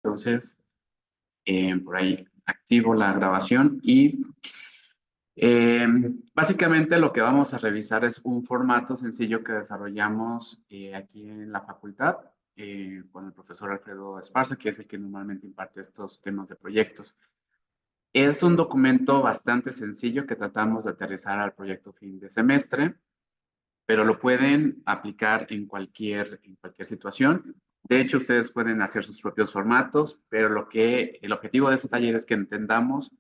Entonces, por ahí activo la grabación y básicamente lo que vamos a revisar es un formato sencillo que desarrollamos aquí en la facultad con el profesor Alfredo Esparza, que es el que normalmente imparte estos temas de proyectos. Es un documento bastante sencillo que tratamos de aterrizar al proyecto fin de semestre, pero lo pueden aplicar en cualquier situación. De hecho, ustedes pueden hacer sus propios formatos, pero el objetivo de este taller es que entendamos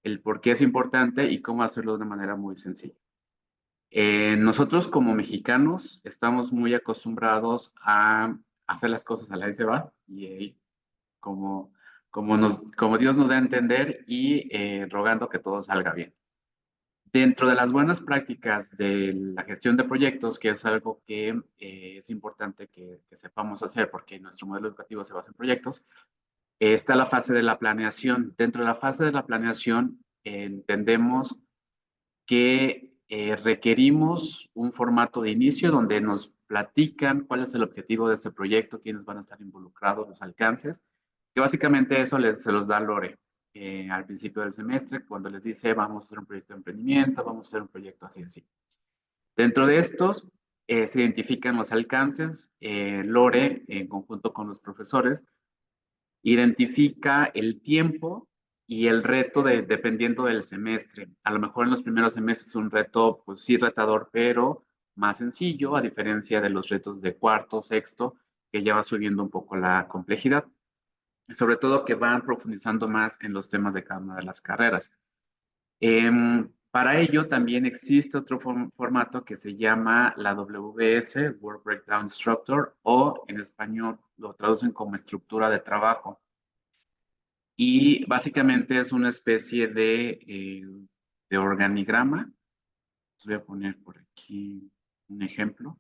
el por qué es importante y cómo hacerlo de una manera muy sencilla. Nosotros como mexicanos estamos muy acostumbrados a hacer las cosas a la vez se va y como, como Dios nos da a entender y rogando que todo salga bien. Dentro de las buenas prácticas de la gestión de proyectos, que es algo que es importante que sepamos hacer porque nuestro modelo educativo se basa en proyectos, está la fase de la planeación. Dentro de la fase de la planeación entendemos que requerimos un formato de inicio donde nos platican cuál es el objetivo de este proyecto, quiénes van a estar involucrados, los alcances, que básicamente eso se los da Lore al principio del semestre, cuando les dice vamos a hacer un proyecto de emprendimiento, vamos a hacer un proyecto así, así. Dentro de estos se identifican los alcances, Lore en conjunto con los profesores identifica el tiempo y el reto dependiendo del semestre. A lo mejor en los primeros semestres es un reto, pues sí, retador, pero más sencillo, a diferencia de los retos de cuarto, sexto, que ya va subiendo un poco la complejidad. Y sobre todo que van profundizando más en los temas de cada una de las carreras. Para ello también existe otro formato que se llama la WBS, Work Breakdown Structure, o en español lo traducen como estructura de trabajo. Y básicamente es una especie de organigrama. Les voy a poner por aquí un ejemplo.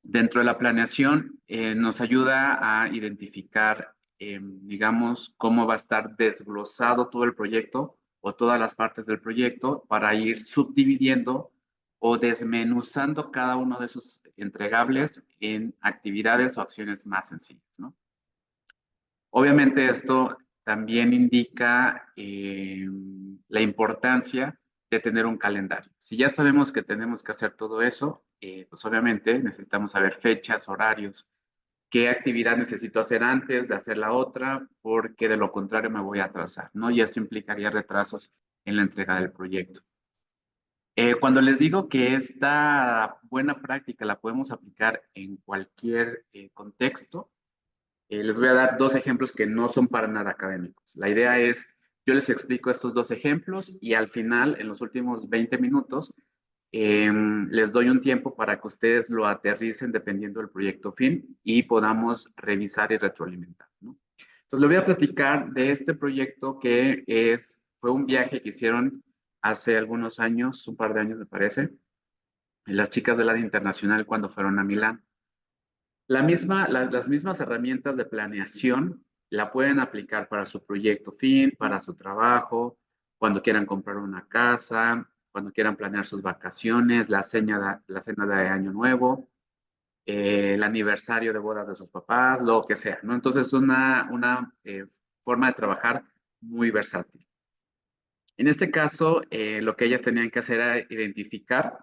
Dentro de la planeación nos ayuda a identificar, digamos, cómo va a estar desglosado todo el proyecto o todas las partes del proyecto para ir subdividiendo o desmenuzando cada uno de sus entregables en actividades o acciones más sencillas, ¿no? Obviamente esto también indica la importancia de tener un calendario. Si ya sabemos que tenemos que hacer todo eso, pues obviamente necesitamos saber fechas, horarios, qué actividad necesito hacer antes de hacer la otra, porque de lo contrario me voy a atrasar, ¿no? Y esto implicaría retrasos en la entrega del proyecto. Cuando les digo que esta buena práctica la podemos aplicar en cualquier contexto, les voy a dar dos ejemplos que no son para nada académicos. La idea es, yo les explico estos dos ejemplos y al final, en los últimos 20 minutos, les doy un tiempo para que ustedes lo aterricen dependiendo del proyecto fin y podamos revisar y retroalimentar, ¿no? Entonces, les voy a platicar de este proyecto que fue un viaje que hicieron hace algunos años, un par de años me parece, las chicas del área internacional cuando fueron a Milán. Las mismas herramientas de planeación la pueden aplicar para su proyecto fin, para su trabajo, cuando quieran comprar una casa, cuando quieran planear sus vacaciones, la cena de Año Nuevo, el aniversario de bodas de sus papás, lo que sea, ¿no? Entonces es una forma de trabajar muy versátil. En este caso, lo que ellas tenían que hacer era identificar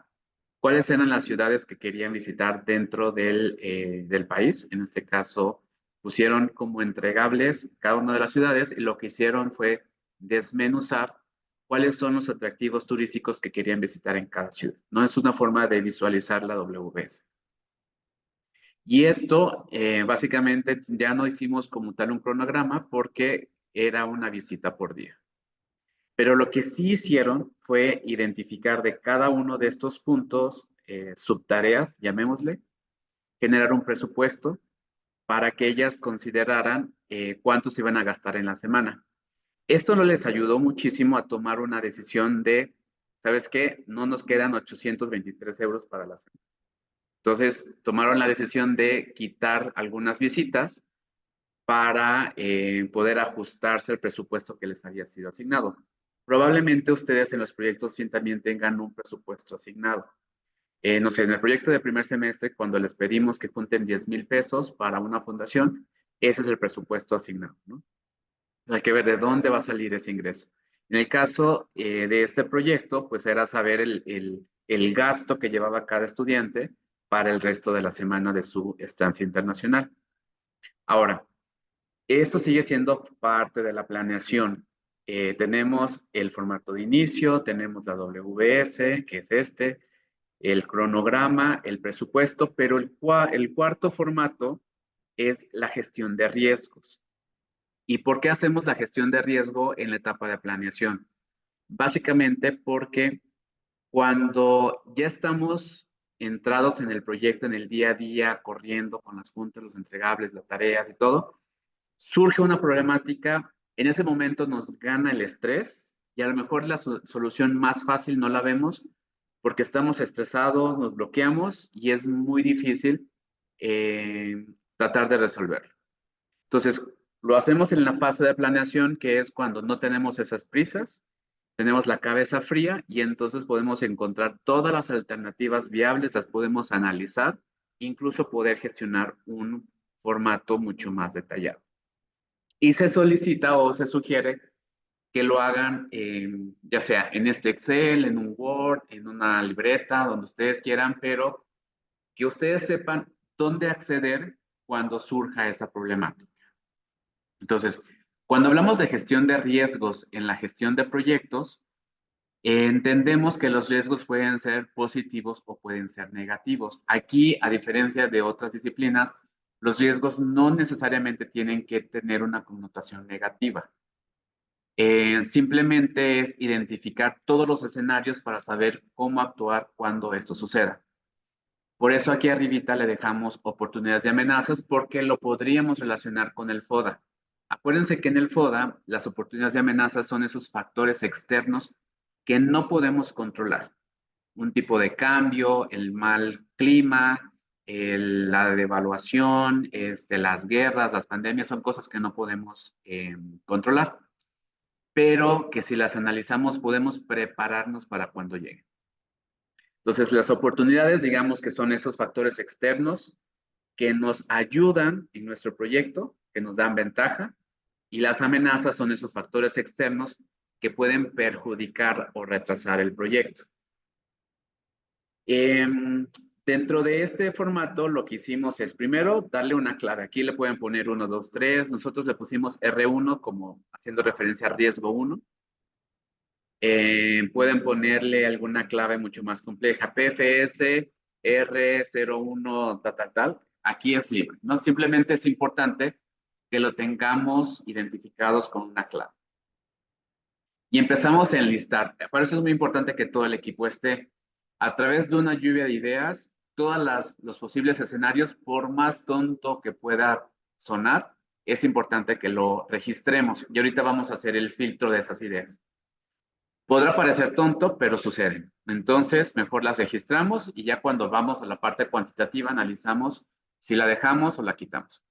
cuáles eran las ciudades que querían visitar dentro del país. En este caso, pusieron como entregables cada una de las ciudades y lo que hicieron fue desmenuzar cuáles son los atractivos turísticos que querían visitar en cada ciudad. No es una forma de visualizar la WS. Y esto, básicamente, ya no hicimos como tal un cronograma porque era una visita por día. Pero lo que sí hicieron fue identificar de cada uno de estos puntos, subtareas, llamémosle, generar un presupuesto para que ellas consideraran cuánto se iban a gastar en la semana. Esto no les ayudó muchísimo a tomar una decisión de, ¿sabes qué? No nos quedan 823 euros para la semana. Entonces, tomaron la decisión de quitar algunas visitas para poder ajustarse al presupuesto que les había sido asignado. Probablemente ustedes en los proyectos fin también tengan un presupuesto asignado. No sé, en el proyecto de primer semestre, cuando les pedimos que junten 10,000 pesos para una fundación, ese es el presupuesto asignado, ¿no? Hay que ver de dónde va a salir ese ingreso. En el caso de este proyecto, pues era saber el gasto que llevaba cada estudiante para el resto de la semana de su estancia internacional. Ahora, esto sigue siendo parte de la planeación. Tenemos el formato de inicio, tenemos la WS, que es este, el cronograma, el presupuesto, pero el cuarto formato es la gestión de riesgos. ¿Y por qué hacemos la gestión de riesgo en la etapa de planeación? Básicamente porque cuando ya estamos entrados en el proyecto, en el día a día, corriendo con las juntas, los entregables, las tareas y todo, surge una problemática, en ese momento nos gana el estrés y a lo mejor la solución más fácil no la vemos porque estamos estresados, nos bloqueamos y es muy difícil tratar de resolverlo. Entonces, lo hacemos en la fase de planeación, que es cuando no tenemos esas prisas, tenemos la cabeza fría y entonces podemos encontrar todas las alternativas viables, las podemos analizar, incluso poder gestionar un formato mucho más detallado. Y se solicita o se sugiere que lo hagan ya sea en este Excel, en un Word, en una libreta, donde ustedes quieran, pero que ustedes sepan dónde acceder cuando surja esa problemática. Entonces, cuando hablamos de gestión de riesgos en la gestión de proyectos, entendemos que los riesgos pueden ser positivos o pueden ser negativos. Aquí, a diferencia de otras disciplinas, los riesgos no necesariamente tienen que tener una connotación negativa. Simplemente es identificar todos los escenarios para saber cómo actuar cuando esto suceda. Por eso aquí arribita le dejamos oportunidades y amenazas porque lo podríamos relacionar con el FODA. Acuérdense que en el FODA las oportunidades y amenazas son esos factores externos que no podemos controlar. Un tipo de cambio, el mal clima, la devaluación, las guerras, las pandemias, son cosas que no podemos controlar, pero que si las analizamos podemos prepararnos para cuando llegue. Entonces, las oportunidades, digamos que son esos factores externos que nos ayudan en nuestro proyecto, que nos dan ventaja, y las amenazas son esos factores externos que pueden perjudicar o retrasar el proyecto. Eh, Dentro de este formato, lo que hicimos es primero darle una clave. Aquí le pueden poner 1, 2, 3. Nosotros le pusimos R1 como haciendo referencia a riesgo 1. Pueden ponerle alguna clave mucho más compleja. PFS R01 tal, tal, tal. Aquí es libre, ¿no? Simplemente es importante que lo tengamos identificados con una clave. Y empezamos a enlistar. Por eso es muy importante que todo el equipo esté a través de una lluvia de ideas, todos los posibles escenarios, por más tonto que pueda sonar, es importante que lo registremos. Y ahorita vamos a hacer el filtro de esas ideas. Podrá parecer tonto, pero sucede. Entonces, mejor las registramos y ya cuando vamos a la parte cuantitativa analizamos si la dejamos o la quitamos.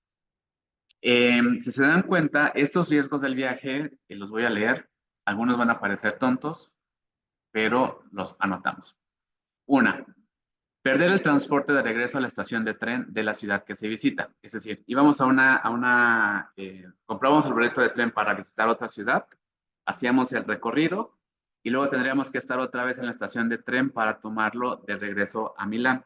Si se dan cuenta, estos riesgos del viaje, los voy a leer, algunos van a parecer tontos, pero los anotamos. Una, perder el transporte de regreso a la estación de tren de la ciudad que se visita. Es decir, íbamos comprábamos el boleto de tren para visitar otra ciudad, hacíamos el recorrido y luego tendríamos que estar otra vez en la estación de tren para tomarlo de regreso a Milán.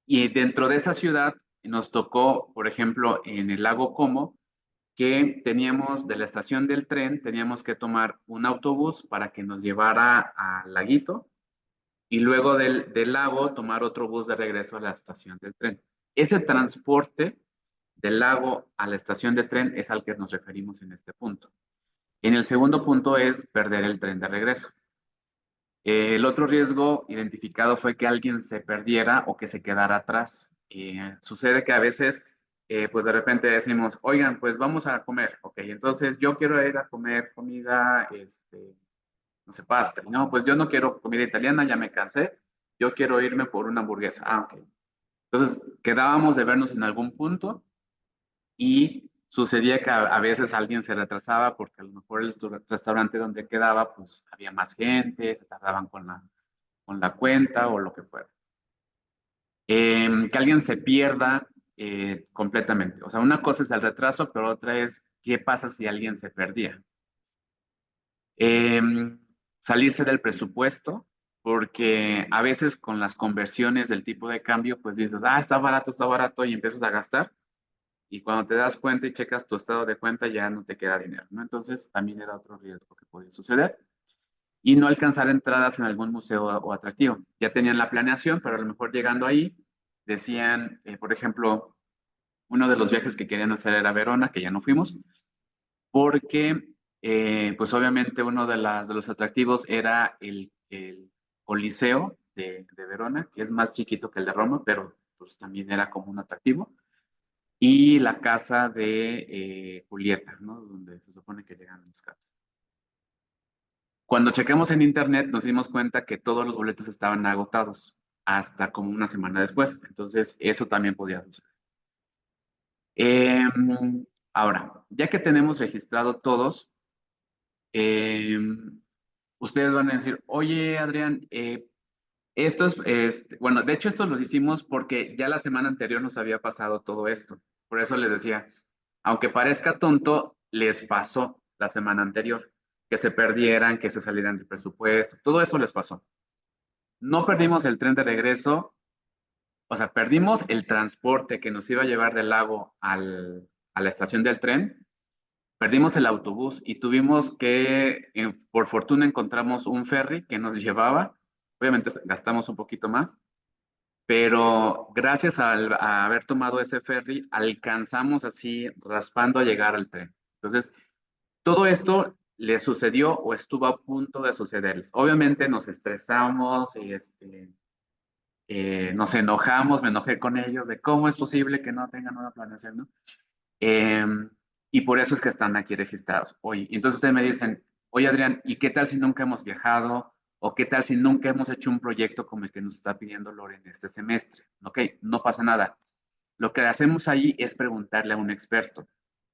Y dentro de esa ciudad nos tocó, por ejemplo, en el lago Como, que teníamos de la estación del tren, teníamos que tomar un autobús para que nos llevara al laguito y luego del lago tomar otro bus de regreso a la estación del tren. Ese transporte del lago a la estación de tren es al que nos referimos en este punto. En el segundo punto es perder el tren de regreso. El otro riesgo identificado fue que alguien se perdiera o que se quedara atrás. Sucede que a veces, pues de repente decimos, oigan, pues vamos a comer, ok, entonces yo quiero ir a comer comida, no sé, pasta, no, pues yo no quiero comida italiana, ya me cansé, yo quiero irme por una hamburguesa, ok. Entonces quedábamos de vernos en algún punto y sucedía que a veces alguien se retrasaba porque a lo mejor el restaurante donde quedaba, pues había más gente, se tardaban con la cuenta o lo que fuera. Que alguien se pierda completamente. O sea, una cosa es el retraso, pero otra es qué pasa si alguien se perdía. Salirse del presupuesto, porque a veces con las conversiones del tipo de cambio, pues dices, ah, está barato, y empiezas a gastar, y cuando te das cuenta y checas tu estado de cuenta, ya no te queda dinero, ¿no? Entonces, también era otro riesgo que podía suceder. Y no alcanzar entradas en algún museo o atractivo. Ya tenían la planeación, pero a lo mejor llegando ahí, decían, por ejemplo, uno de los viajes que querían hacer era Verona, que ya no fuimos, porque pues obviamente uno de los atractivos era el Coliseo de Verona, que es más chiquito que el de Roma, pero pues también era como un atractivo, y la casa de Julieta, ¿no? Donde se supone que llegan los gatos. Cuando checamos en internet nos dimos cuenta que todos los boletos estaban agotados hasta como una semana después. Entonces, eso también podía suceder. Ahora, ya que tenemos registrado todos, ustedes van a decir, oye, Adrián, esto bueno, de hecho, estos los hicimos porque ya la semana anterior nos había pasado todo esto. Por eso les decía, aunque parezca tonto, les pasó la semana anterior, que se perdieran, que se salieran del presupuesto, todo eso les pasó. No perdimos el tren de regreso, o sea, perdimos el transporte que nos iba a llevar del lago a la estación del tren, perdimos el autobús y tuvimos que, por fortuna encontramos un ferry que nos llevaba, obviamente gastamos un poquito más, pero gracias a haber tomado ese ferry, alcanzamos así raspando a llegar al tren. Entonces, todo esto le sucedió o estuvo a punto de sucederles. Obviamente nos estresamos y nos enojamos, me enojé con ellos de cómo es posible que no tengan una planeación, ¿no? Eh, y por eso es que están aquí registrados hoy. Y entonces ustedes me dicen, oye Adrián, ¿y qué tal si nunca hemos viajado? ¿O qué tal si nunca hemos hecho un proyecto como el que nos está pidiendo Loren este semestre? Ok, no pasa nada. Lo que hacemos ahí es preguntarle a un experto.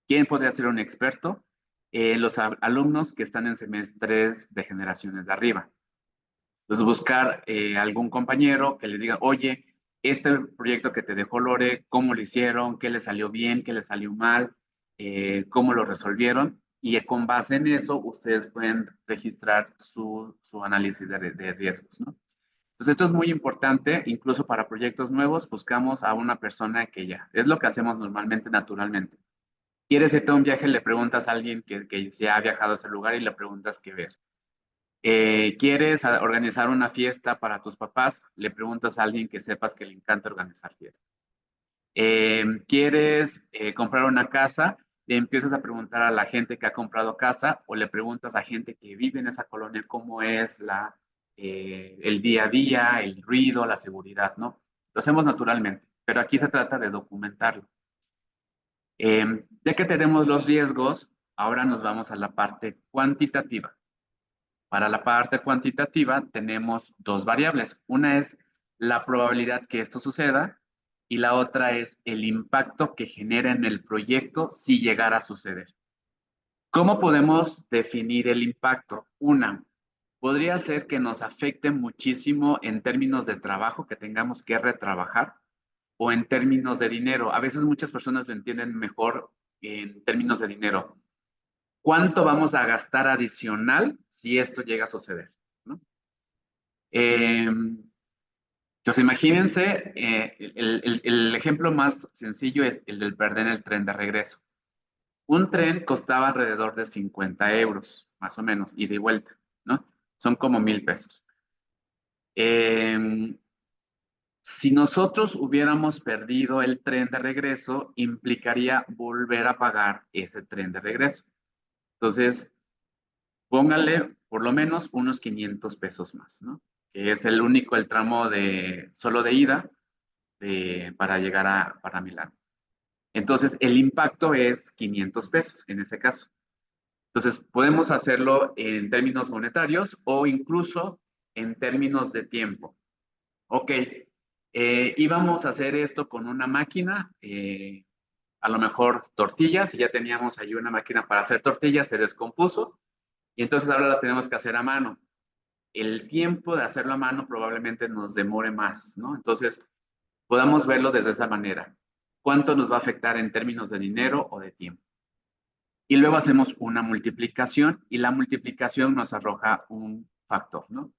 ¿Quién podría ser un experto? Los alumnos que están en semestres de generaciones de arriba. Entonces, buscar algún compañero que les diga, oye, este proyecto que te dejó Lore, ¿cómo lo hicieron? ¿Qué le salió bien? ¿Qué le salió mal? ¿Cómo lo resolvieron? Y con base en eso, ustedes pueden registrar su análisis de riesgos, ¿no? Entonces, esto es muy importante, incluso para proyectos nuevos, buscamos a una persona que ya, es lo que hacemos normalmente, naturalmente. ¿Quieres irte a un viaje? Le preguntas a alguien que se ha viajado a ese lugar y le preguntas qué ver. ¿Quieres organizar una fiesta para tus papás? Le preguntas a alguien que sepas que le encanta organizar fiestas. ¿Quieres comprar una casa? Le empiezas a preguntar a la gente que ha comprado casa o le preguntas a gente que vive en esa colonia cómo es el día a día, el ruido, la seguridad, ¿no? Lo hacemos naturalmente, pero aquí se trata de documentarlo. Ya que tenemos los riesgos, ahora nos vamos a la parte cuantitativa. Para la parte cuantitativa tenemos dos variables. Una es la probabilidad que esto suceda y la otra es el impacto que genera en el proyecto si llegara a suceder. ¿Cómo podemos definir el impacto? Una, podría ser que nos afecte muchísimo en términos de trabajo que tengamos que retrabajar o en términos de dinero. A veces muchas personas lo entienden mejor en términos de dinero. ¿Cuánto vamos a gastar adicional si esto llega a suceder? ¿No? Entonces, imagínense, el ejemplo más sencillo es el del perder el tren de regreso. Un tren costaba alrededor de 50 euros, más o menos, ida y vuelta, ¿no? Son como 1,000 pesos. Eh, si nosotros hubiéramos perdido el tren de regreso, implicaría volver a pagar ese tren de regreso. Entonces, póngale por lo menos unos 500 pesos más, ¿no? Que es el tramo solo de ida para llegar para Milán. Entonces, el impacto es 500 pesos en ese caso. Entonces, podemos hacerlo en términos monetarios o incluso en términos de tiempo. Ok, íbamos a hacer esto con una máquina, a lo mejor tortillas, y ya teníamos ahí una máquina para hacer tortillas, se descompuso, y entonces ahora la tenemos que hacer a mano. El tiempo de hacerlo a mano probablemente nos demore más, ¿no? Entonces, podamos verlo desde esa manera. ¿Cuánto nos va a afectar en términos de dinero o de tiempo? Y luego hacemos una multiplicación y la multiplicación nos arroja un factor, ¿no?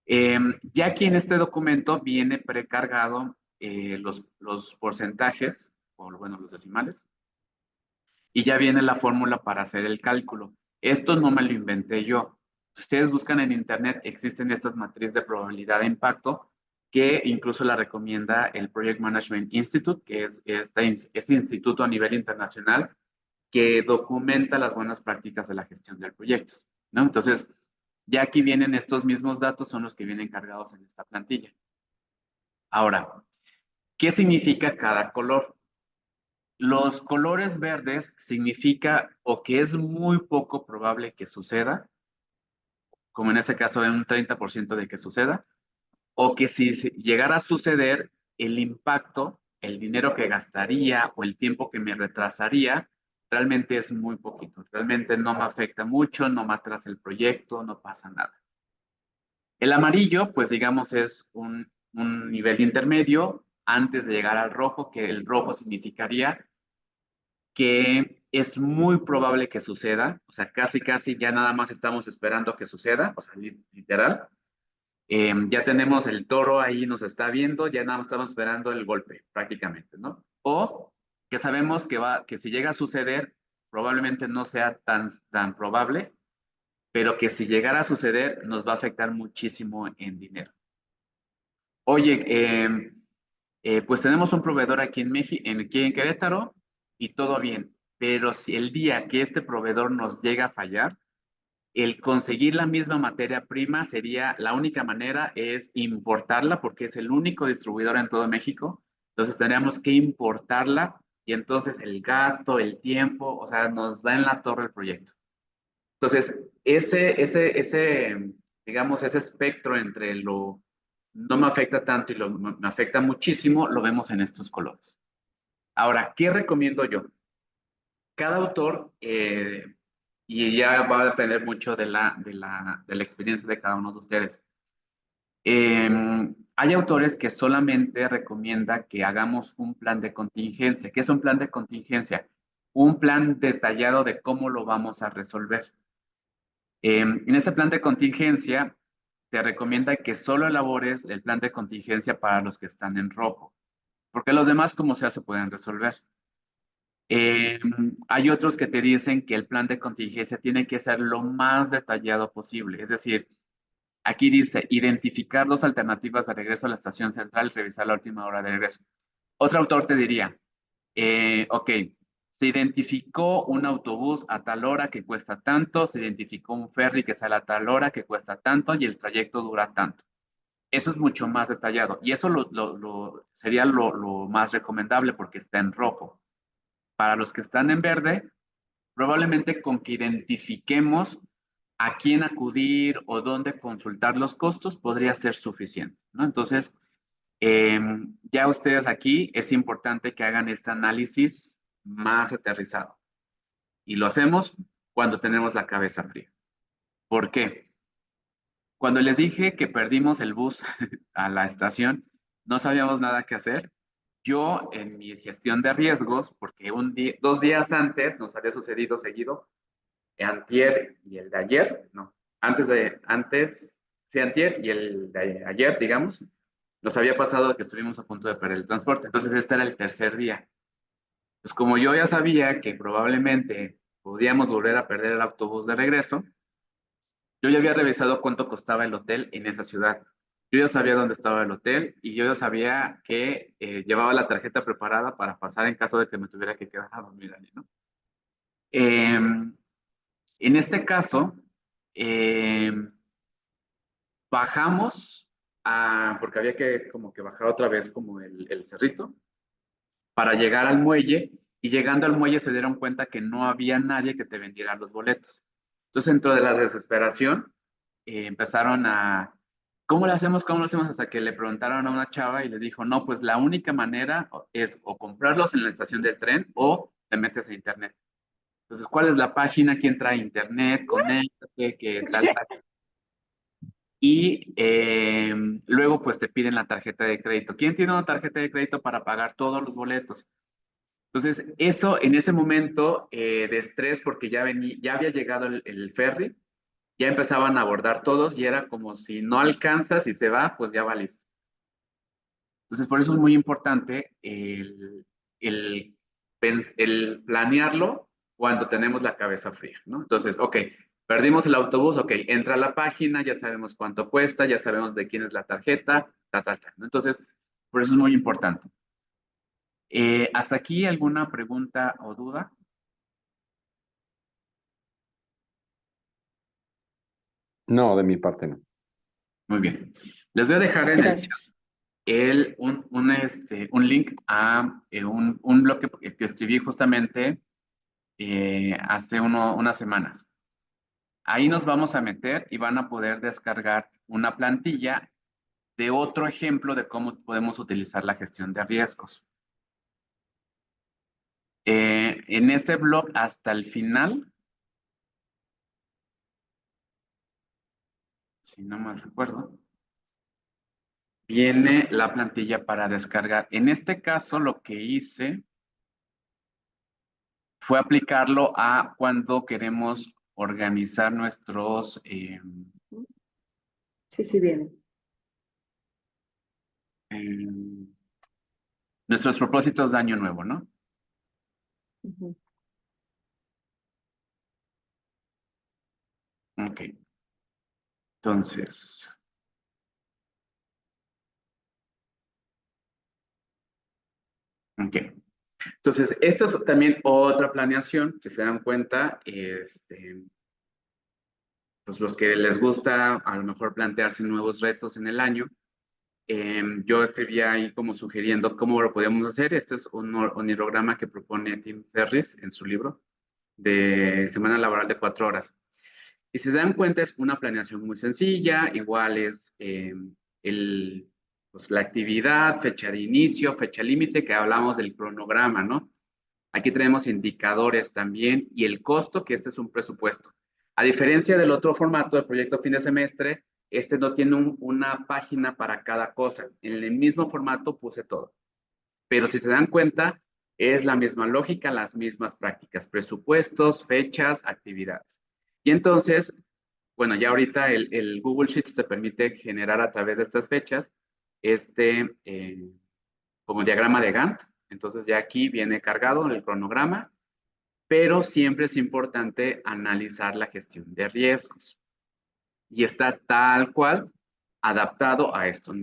Ya aquí en este documento viene precargado los porcentajes, o bueno, los decimales, y ya viene la fórmula para hacer el cálculo. Esto no me lo inventé yo. Si ustedes buscan en internet, existen estas matrices de probabilidad de impacto que incluso la recomienda el Project Management Institute, que es este instituto a nivel internacional que documenta las buenas prácticas de la gestión del proyecto, ¿no? Entonces, ya aquí vienen estos mismos datos, son los que vienen cargados en esta plantilla. Ahora, ¿qué significa cada color? Los colores verdes significa o que es muy poco probable que suceda, como en este caso en un 30% de que suceda, o que si llegara a suceder, el impacto, el dinero que gastaría o el tiempo que me retrasaría, realmente es muy poquito. Realmente no me afecta mucho, no me atrasa el proyecto, no pasa nada. El amarillo, pues digamos, es un nivel intermedio antes de llegar al rojo, que el rojo significaría que es muy probable que suceda, o sea, casi, casi ya nada más estamos esperando que suceda, o sea, literal. Ya tenemos el toro ahí, nos está viendo, ya nada más estamos esperando el golpe, prácticamente, ¿no? O que sabemos que si llega a suceder, probablemente no sea tan probable, pero que si llegara a suceder, nos va a afectar muchísimo en dinero. Oye, pues tenemos un proveedor aquí en México, aquí en Querétaro, y todo bien, pero si el día que este proveedor nos llega a fallar, el conseguir la misma materia prima sería, la única manera es importarla porque es el único distribuidor en todo México. Entonces tendríamos que importarla y entonces el gasto, el tiempo, o sea, nos da en la torre el proyecto. Entonces, digamos, ese espectro entre lo no me afecta tanto y lo me afecta muchísimo, lo vemos en estos colores. Ahora, ¿qué recomiendo yo? Cada autor, y ya va a depender mucho de la experiencia de cada uno de ustedes. Hay autores que solamente recomienda que hagamos un plan de contingencia. ¿Qué es un plan de contingencia? Un plan detallado de cómo lo vamos a resolver. En este plan de contingencia, te recomienda que solo elabores el plan de contingencia para los que están en rojo, porque los demás, como sea, se pueden resolver. Eh, Hay otros que te dicen que el plan de contingencia tiene que ser lo más detallado posible. Es decir, aquí dice identificar las alternativas de regreso a la estación central y revisar la última hora de regreso. Otro autor te diría, ok, se identificó un autobús a tal hora que cuesta tanto, se identificó un ferry que sale a tal hora que cuesta tanto y el trayecto dura tanto. Eso es mucho más detallado y eso sería lo más recomendable porque está en rojo. Para los que están en verde, probablemente con que identifiquemos a quién acudir o dónde consultar los costos podría ser suficiente, ¿no? Entonces, ya ustedes aquí es importante que hagan este análisis más aterrizado y lo hacemos cuando tenemos la cabeza fría. ¿Por qué? Cuando les dije que perdimos el bus a la estación, no sabíamos nada que hacer. Yo, en mi gestión de riesgos, porque 2 días antes nos había sucedido seguido, antier y el de ayer, no, sí, antier y el de ayer, digamos, nos había pasado que estuvimos a punto de perder el transporte. Entonces, este era el tercer día. Pues como yo ya sabía que probablemente podíamos volver a perder el autobús de regreso, yo ya había revisado cuánto costaba el hotel en esa ciudad. Yo ya sabía dónde estaba el hotel y yo ya sabía que llevaba la tarjeta preparada para pasar en caso de que me tuviera que quedar a dormir allí, ¿no? En este caso, eh, bajamos porque había que como que bajar otra vez como el cerrito para llegar al muelle y llegando al muelle se dieron cuenta que no había nadie que te vendiera los boletos. Entonces, dentro de la desesperación, empezaron a, ¿cómo lo hacemos? ¿Cómo lo hacemos? Hasta que le preguntaron a una chava y les dijo, no, pues la única manera es o comprarlos en la estación del tren o te metes a internet. Entonces, ¿cuál es la página? ¿Quién trae internet? Conéctate, que tal, tal. Y luego pues te piden la tarjeta de crédito. ¿Quién tiene una tarjeta de crédito para pagar todos los boletos? Entonces, eso en ese momento de estrés, porque ya había llegado el ferry, ya empezaban a abordar todos y era como si no alcanza, si se va, pues ya va listo. Entonces, por eso es muy importante el, el planearlo cuando tenemos la cabeza fría, ¿no? Entonces, ok, perdimos el autobús, ok, entra a la página, ya sabemos cuánto cuesta, ya sabemos de quién es la tarjeta, ¿no? Entonces, por eso es muy importante. ¿Hasta aquí alguna pregunta o duda? No, de mi parte no. Muy bien. Les voy a dejar en el chat Gracias. un link a un blog que escribí justamente hace unas semanas. Ahí nos vamos a meter y van a poder descargar una plantilla de otro ejemplo de cómo podemos utilizar la gestión de riesgos. En ese blog, hasta el final, si no mal recuerdo, viene la plantilla para descargar. En este caso, lo que hice fue aplicarlo a cuando queremos organizar Sí, sí, viene. eh, nuestros propósitos de año nuevo, ¿no? Ujú. Ok. Entonces, ok. Entonces, esto es también otra planeación, que se dan cuenta, pues los que les gusta a lo mejor plantearse nuevos retos en el año. Yo escribía ahí como sugiriendo cómo lo podíamos hacer. Este es un onirograma que propone Tim Ferriss en su libro de semana laboral de 4 horas. Y si se dan cuenta, es una planeación muy sencilla, igual es pues, la actividad, fecha de inicio, fecha límite, que hablamos del cronograma, ¿no? Aquí tenemos indicadores también y el costo, que este es un presupuesto. A diferencia del otro formato del proyecto fin de semestre, este no tiene una página para cada cosa. En el mismo formato puse todo. Pero si se dan cuenta, es la misma lógica, las mismas prácticas, presupuestos, fechas, actividades. Y entonces, bueno, ya ahorita el Google Sheets te permite generar a través de estas fechas como diagrama de Gantt. Entonces ya aquí viene cargado el cronograma, pero siempre es importante analizar la gestión de riesgos. Y está tal cual adaptado a esto.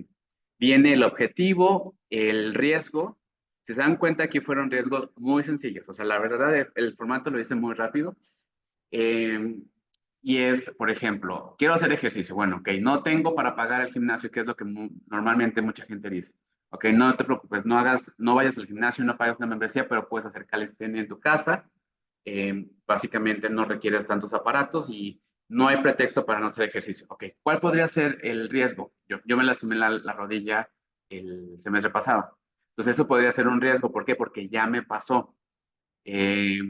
Viene el objetivo, el riesgo. Si se dan cuenta, aquí fueron riesgos muy sencillos. O sea, la verdad, el formato lo dice muy rápido. Eh, y es, por ejemplo, quiero hacer ejercicio. Bueno, ok, no tengo para pagar el gimnasio, que es lo que normalmente mucha gente dice. Ok, no te preocupes, no vayas al gimnasio, no pagues una membresía, pero puedes hacer calistenia en tu casa. Básicamente no requieres tantos aparatos y no hay pretexto para no hacer ejercicio. Ok, ¿cuál podría ser el riesgo? Yo me lastimé la rodilla el semestre pasado. Entonces eso podría ser un riesgo. ¿Por qué? Porque ya me pasó. Eh,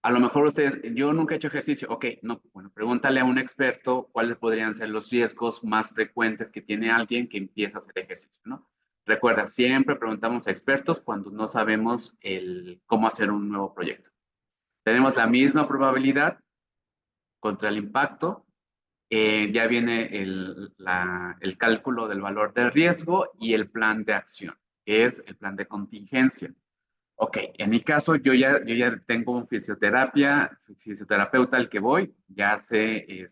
a lo mejor ustedes, yo nunca he hecho ejercicio. Ok, no, bueno, pregúntale a un experto cuáles podrían ser los riesgos más frecuentes que tiene alguien que empieza a hacer ejercicio, ¿no? Recuerda, siempre preguntamos a expertos cuando no sabemos cómo hacer un nuevo proyecto. Tenemos la misma probabilidad contra el impacto. Ya viene el cálculo del valor del riesgo y el plan de acción, que es el plan de contingencia. Ok, en mi caso yo ya tengo un fisioterapeuta al que voy, ya sé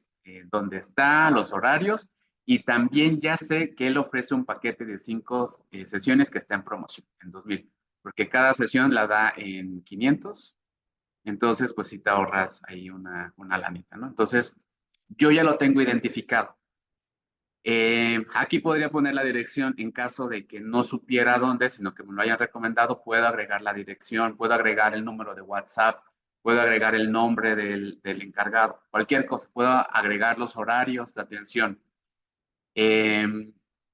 dónde está, los horarios y también ya sé que él ofrece un paquete de 5 sesiones que está en promoción en 2000, porque cada sesión la da en 500. Entonces pues sí te ahorras ahí una lanita, ¿no? Entonces yo ya lo tengo identificado. Aquí podría poner la dirección en caso de que no supiera dónde, sino que me lo hayan recomendado, puedo agregar la dirección, puedo agregar el número de WhatsApp, puedo agregar el nombre del encargado, cualquier cosa, puedo agregar los horarios de atención. Eh,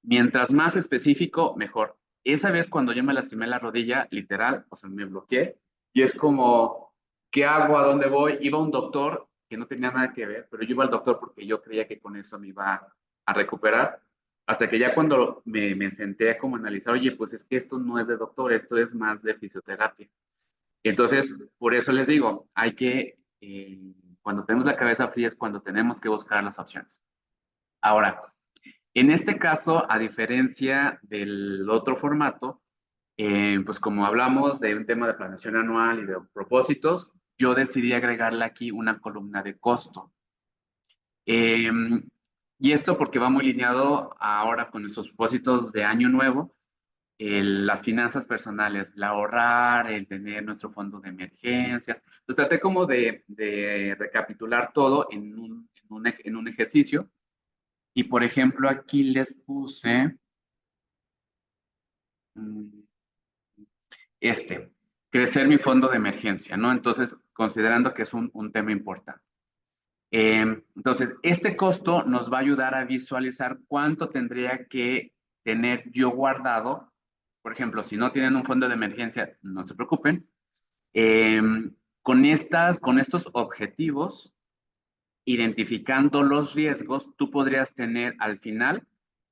Mientras más específico, mejor. Esa vez cuando yo me lastimé la rodilla, literal, o sea, me bloqueé y es como, ¿qué hago? ¿A dónde voy? Iba a un doctor que no tenía nada que ver, pero yo iba al doctor porque yo creía que con eso me iba a recuperar, hasta que ya cuando me senté a como analizar, oye, pues es que esto no es de doctor, esto es más de fisioterapia. Entonces, por eso les digo, hay que, cuando tenemos la cabeza fría es cuando tenemos que buscar las opciones. Ahora, en este caso, a diferencia del otro formato, pues como hablamos de un tema de planeación anual y de propósitos, yo decidí agregarle aquí una columna de costo. Eh, y esto porque va muy lineado ahora con nuestros propósitos de año nuevo, las finanzas personales, el ahorrar, el tener nuestro fondo de emergencias. Pues traté como de recapitular todo en un ejercicio. Y por ejemplo, aquí les puse mm, crecer mi fondo de emergencia, ¿no? Entonces, considerando que es un tema importante. Entonces, este costo nos va a ayudar a visualizar cuánto tendría que tener yo guardado. Por ejemplo, si no tienen un fondo de emergencia, no se preocupen. Eh, con estos objetivos, identificando los riesgos, tú podrías tener al final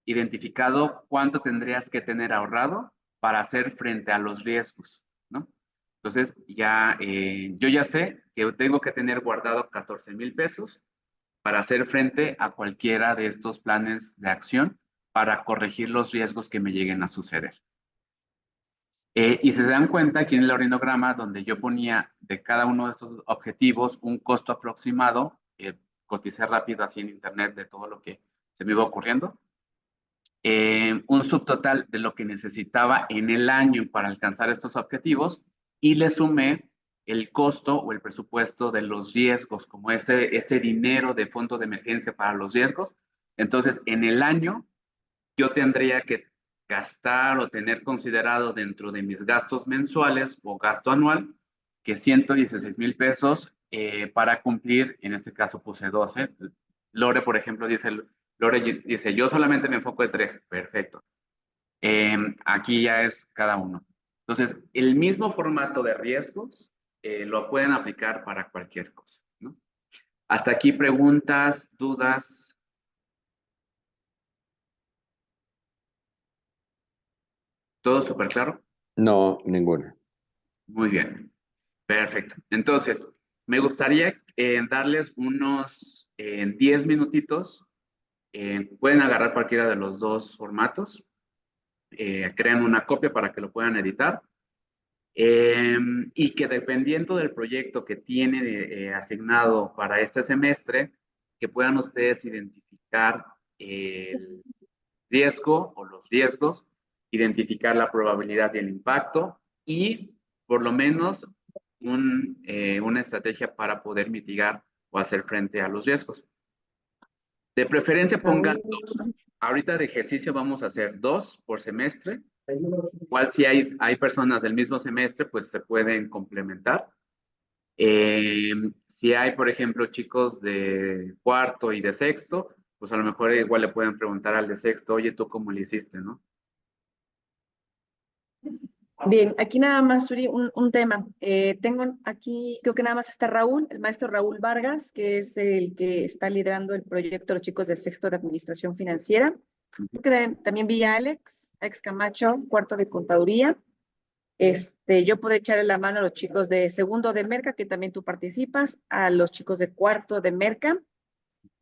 identificado cuánto tendrías que tener ahorrado para hacer frente a los riesgos, ¿no? Entonces, yo ya sé que tengo que tener guardado 14,000 pesos para hacer frente a cualquiera de estos planes de acción para corregir los riesgos que me lleguen a suceder. Y si se dan cuenta, aquí en el orinograma, donde yo ponía de cada uno de estos objetivos un costo aproximado, coticé rápido así en internet de todo lo que se me iba ocurriendo, un subtotal de lo que necesitaba en el año para alcanzar estos objetivos y le sumé el costo o el presupuesto de los riesgos, como ese dinero de fondo de emergencia para los riesgos. Entonces, en el año yo tendría que gastar o tener considerado dentro de mis gastos mensuales o gasto anual que 116,000 pesos para cumplir, en este caso puse 12. Lore, por ejemplo, Lore dice, yo solamente me enfoco en 3. Perfecto. Aquí ya es cada uno. Entonces, el mismo formato de riesgos lo pueden aplicar para cualquier cosa, ¿no? Hasta aquí preguntas, dudas. ¿Todo súper claro? No, ninguna. Muy bien. Perfecto. Entonces, me gustaría darles unos 10 minutitos. Pueden agarrar cualquiera de los dos formatos. Crean una copia para que lo puedan editar. Y que dependiendo del proyecto que tienen asignado para este semestre, que puedan ustedes identificar el riesgo o los riesgos, identificar la probabilidad y el impacto y por lo menos una estrategia para poder mitigar o hacer frente a los riesgos. De preferencia pongan 2. Ahorita de ejercicio vamos a hacer 2 por semestre. Igual si hay personas del mismo semestre, pues se pueden complementar. Si hay, por ejemplo, chicos de cuarto y de sexto, pues a lo mejor igual le pueden preguntar al de sexto, oye, ¿tú cómo le hiciste, no? Bien, aquí nada más, Suri, un tema. Tengo aquí, creo que nada más está Raúl, el maestro Raúl Vargas, que es el que está liderando el proyecto de los chicos de sexto de Administración Financiera. Creo que también vi a Alex Camacho, cuarto de Contaduría. Yo puedo echarle la mano a los chicos de segundo de Merca, que también tú participas, a los chicos de cuarto de Merca,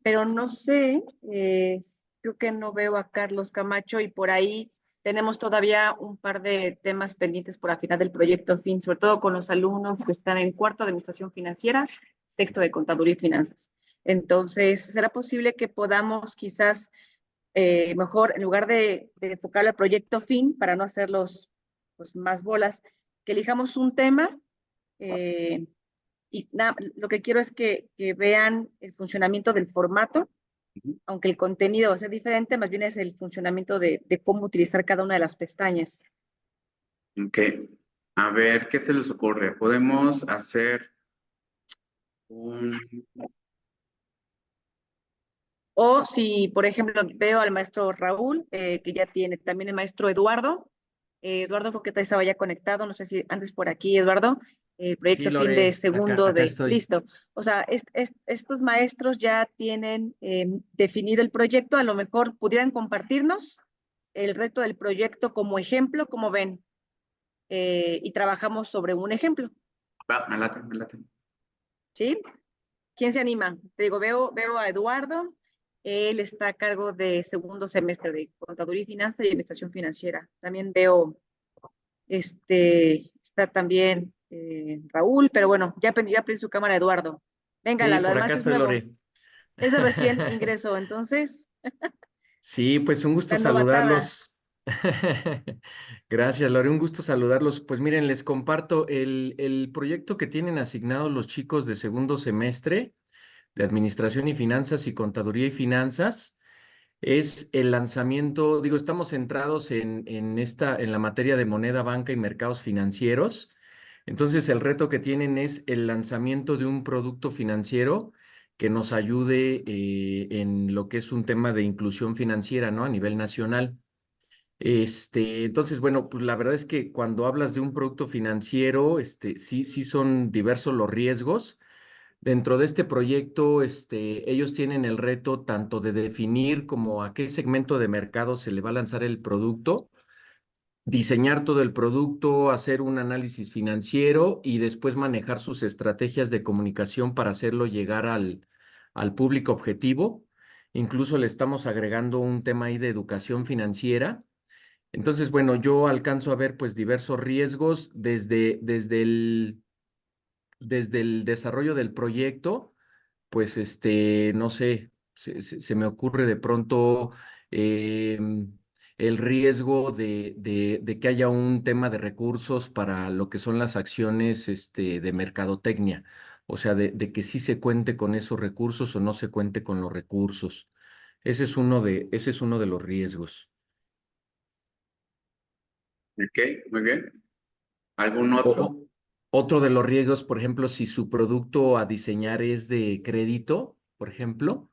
pero no sé, creo que no veo a Carlos Camacho y por ahí tenemos todavía un par de temas pendientes por afinar del proyecto fin, sobre todo con los alumnos que están en cuarto de Administración Financiera, sexto de Contaduría y Finanzas. Entonces, ¿será posible que podamos quizás mejor, en lugar de enfocar el proyecto fin, para no hacerlos pues, más bolas, que elijamos un tema eh, y lo que quiero es que vean el funcionamiento del formato, aunque el contenido va a ser diferente, más bien es el funcionamiento de cómo utilizar cada una de las pestañas. Ok. A ver, ¿qué se les ocurre? Podemos hacer un... O si, por ejemplo, veo al maestro Raúl, que ya tiene también el maestro Eduardo. Eduardo, porque estaba ya conectado, no sé si antes por aquí, Eduardo. el Sí, proyecto fin de Lore, acá, segundo acá de, estoy. listo. O sea, estos maestros ya tienen definido el proyecto, a lo mejor pudieran compartirnos el reto del proyecto como ejemplo, como ven, y trabajamos sobre un ejemplo, Va, me late, me late. ¿sí? ¿Quién se anima? Te digo, veo a Eduardo, él está a cargo de segundo semestre de Contaduría y Finanzas y Administración Financiera. También veo, está también Raúl, pero bueno, ya prende su cámara Eduardo. Venga, Sí, lo por acá demás es estoy, nuevo, Lore. es de recién ingreso, entonces, Sí, pues un gusto la novatada. saludarlos. Gracias, Lore, un gusto saludarlos. Pues miren, les comparto el proyecto que tienen asignado los chicos de segundo semestre de Administración y Finanzas y Contaduría y Finanzas. Es el lanzamiento, digo, estamos centrados en la materia de moneda, banca y mercados financieros. Entonces, el reto que tienen es el lanzamiento de un producto financiero que nos ayude en lo que es un tema de inclusión financiera, ¿no? A nivel nacional. Entonces, bueno, pues la verdad es que cuando hablas de un producto financiero, sí son diversos los riesgos. Dentro de este proyecto, ellos tienen el reto tanto de definir como a qué segmento de mercado se le va a lanzar el producto, diseñar todo el producto, hacer un análisis financiero y después manejar sus estrategias de comunicación para hacerlo llegar al público objetivo. Incluso le estamos agregando un tema ahí de educación financiera. Entonces, bueno, yo alcanzo a ver pues diversos riesgos desde el desarrollo del proyecto, pues no sé, se me ocurre de pronto el riesgo de que haya un tema de recursos para lo que son las acciones de mercadotecnia, o sea, de que sí se cuente con esos recursos o no se cuente con los recursos. Ese es uno de los riesgos. Ok, muy bien. ¿Algún O- otro? o- Otro de los riesgos, por ejemplo, si su producto a diseñar es de crédito, por ejemplo,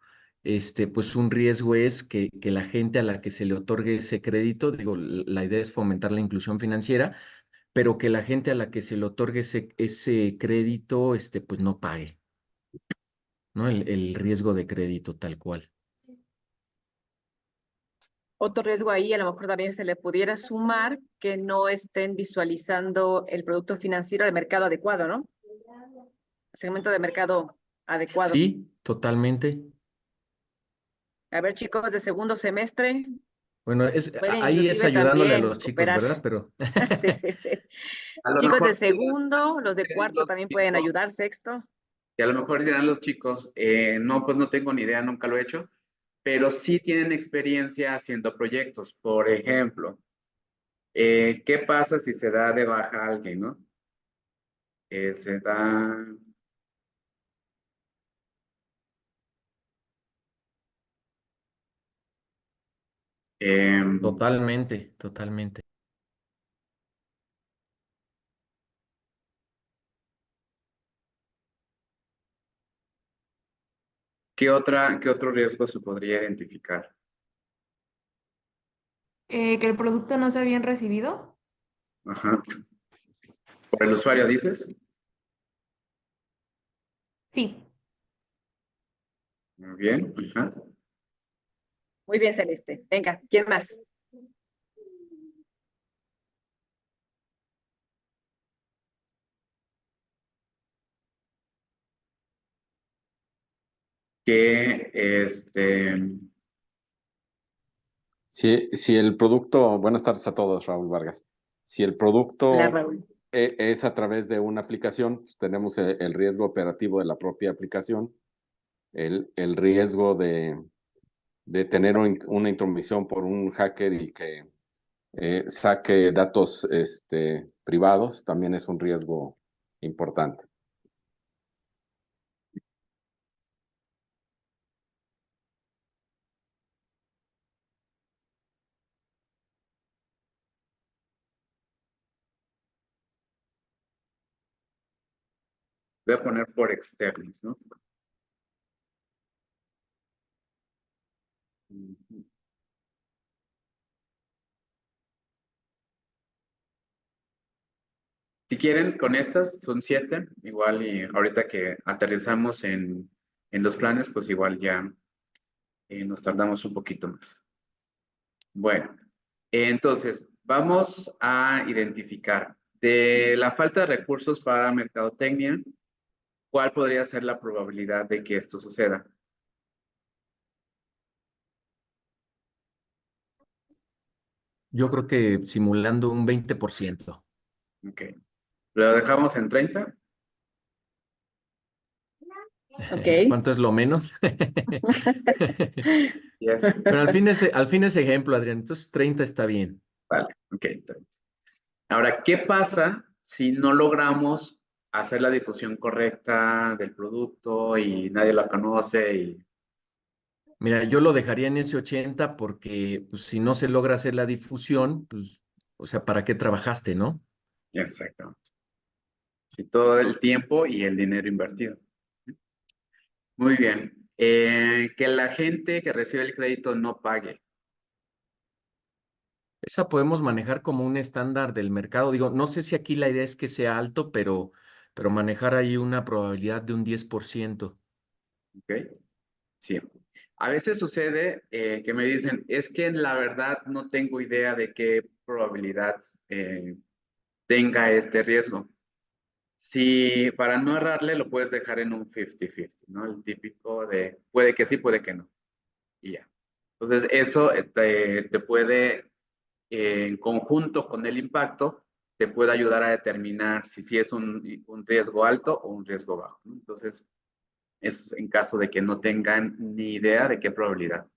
pues un riesgo es que la gente a la que se le otorgue ese crédito, digo, la idea es fomentar la inclusión financiera, pero que la gente a la que se le otorgue ese crédito, pues no pague, ¿no? El riesgo de crédito tal cual. Otro riesgo ahí, a lo mejor también se le pudiera sumar que no estén visualizando el producto financiero al mercado adecuado, ¿no? Segmento de mercado adecuado. Sí, totalmente. A ver, chicos de segundo semestre, Bueno, pueden ahí es inclusive ayudándole a también los chicos, cooperar. ¿verdad? Pero Sí, sí, sí. A lo Chicos de mejor segundo, los de dirán cuarto los también pueden chicos, ayudar, sexto. y a lo mejor dirán los chicos, no, pues no tengo ni idea, nunca lo he hecho, pero sí tienen experiencia haciendo proyectos. Por ejemplo, ¿qué pasa si se da de baja a alguien, no? Se da, em, totalmente, totalmente. qué otro riesgo se podría identificar? Que el producto no sea bien recibido. Ajá. ¿Por el usuario dices? Sí. Muy bien. Ajá. Muy bien, Celeste. Venga, ¿quién más? Que Si el producto, buenas tardes a todos, Raúl Vargas. Si el Hola, producto Raúl. es a través de una aplicación, pues tenemos el riesgo operativo de la propia aplicación, el riesgo de tener una intromisión por un hacker y que saque datos privados, también es un riesgo importante. voy a poner por externos, ¿no? Ujú. Si quieren, con estas son 7, igual y ahorita que aterrizamos en los planes, pues igual ya nos tardamos un poquito más. Bueno, entonces vamos a identificar de la falta de recursos para mercadotecnia, ¿cuál podría ser la probabilidad de que esto suceda? Yo creo que simulando un 20%. Ok. ¿Lo dejamos en 30? Ok. ¿Cuánto es lo menos? Yes. Pero al fin es ejemplo, Adrián. Entonces 30 está bien. Vale, ok. 30. Ahora, ¿qué pasa si no logramos hacer la difusión correcta del producto y nadie la conoce? Mira, yo lo dejaría en ese 80 porque pues, si no se logra hacer la difusión, pues, o sea, ¿para qué trabajaste, no? Exactamente. Sí, todo el tiempo y el dinero invertido. Muy bien. Que la gente que recibe el crédito no pague. Esa podemos manejar como un estándar del mercado. Digo, no sé si aquí la idea es que sea alto, pero manejar ahí una probabilidad de un 10%. ¿Ok? Sí. A veces sucede que me dicen, es que en la verdad no tengo idea de qué probabilidad tenga este riesgo. Si para no errarle lo puedes dejar en un 50-50, ¿no? El típico de puede que sí, puede que no. Y ya. Entonces, eso te puede, en conjunto con el impacto, te puede ayudar a determinar si sí es un riesgo alto o un riesgo bajo, ¿no? Entonces, es en caso de que no tengan ni idea de qué probabilidad.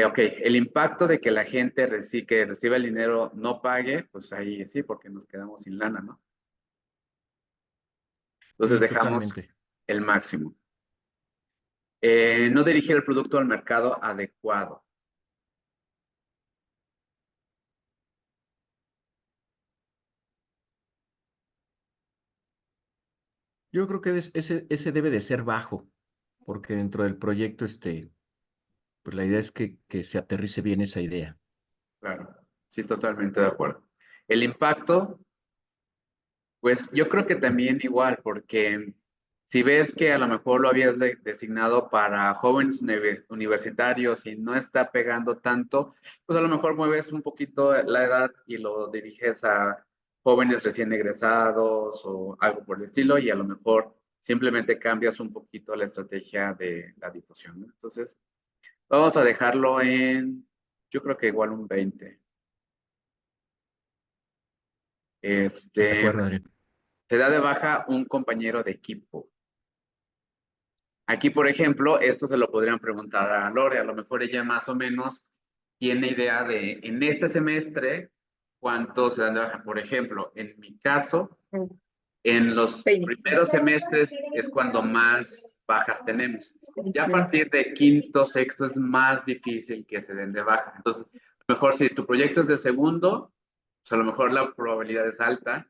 Ok, el impacto de que la gente que reciba el dinero no pague, pues ahí sí, porque nos quedamos sin lana, ¿no? Entonces Sí, dejamos totalmente. el máximo. No dirigir el producto al mercado adecuado. Yo creo que ese debe de ser bajo, porque dentro del proyecto, pues la idea es que se aterrice bien esa idea. Claro, sí, totalmente de acuerdo. El impacto, pues yo creo que también igual, porque si ves que a lo mejor lo habías designado para jóvenes universitarios y no está pegando tanto, pues a lo mejor mueves un poquito la edad y lo diriges a jóvenes recién egresados o algo por el estilo y a lo mejor simplemente cambias un poquito la estrategia de la difusión, ¿no? Entonces, vamos a dejarlo en, yo creo que igual un 20. De Este, acuerdo, Adrián. se da de baja un compañero de equipo. Aquí, por ejemplo, esto se lo podrían preguntar a Lore, a lo mejor ella más o menos tiene idea de en este semestre cuánto se dan de baja. Por ejemplo, en mi caso, en los 20. primeros semestres es cuando más bajas tenemos. Ya a partir de quinto, sexto es más difícil que se den de baja. Entonces, a lo mejor si tu proyecto es de segundo, pues a lo mejor la probabilidad es alta.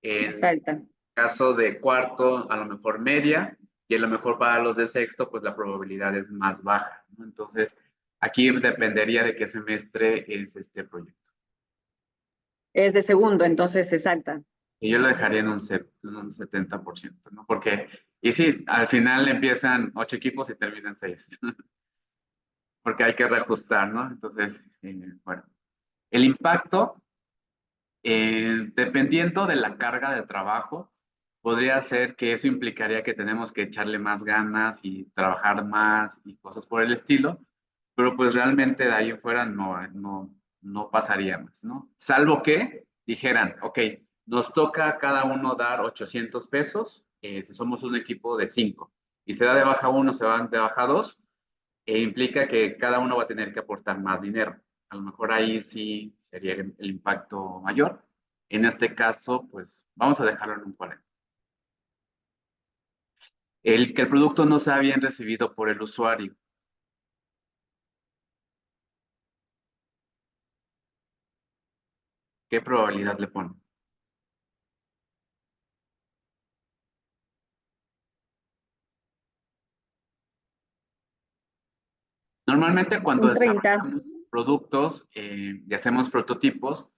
En Salta. caso de cuarto, a lo mejor media, y a lo mejor para los de sexto, pues la probabilidad es más baja, ¿no? Entonces, aquí dependería de qué semestre es este proyecto. Es de segundo, entonces se salta. Y yo lo dejaría en un 70%, ¿no? Porque, y sí, al final empiezan 8 equipos y terminan 6, porque hay que reajustar, ¿no? Entonces, bueno, el impacto, dependiendo de la carga de trabajo, podría ser que eso implicaría que tenemos que echarle más ganas y trabajar más y cosas por el estilo, pero pues realmente de ahí en fuera no pasaría más, ¿no? Salvo que dijeran, ok, nos toca a cada uno dar 800 pesos, si somos un equipo de 5, y se da de baja uno, se van de baja dos, e implica que cada uno va a tener que aportar más dinero. A lo mejor ahí sí sería el impacto mayor. En este caso, pues vamos a dejarlo en un 40. El que el producto no sea bien recibido por el usuario. ¿Qué probabilidad le pone? Normalmente cuando Un 30. desarrollamos productos y hacemos prototipos,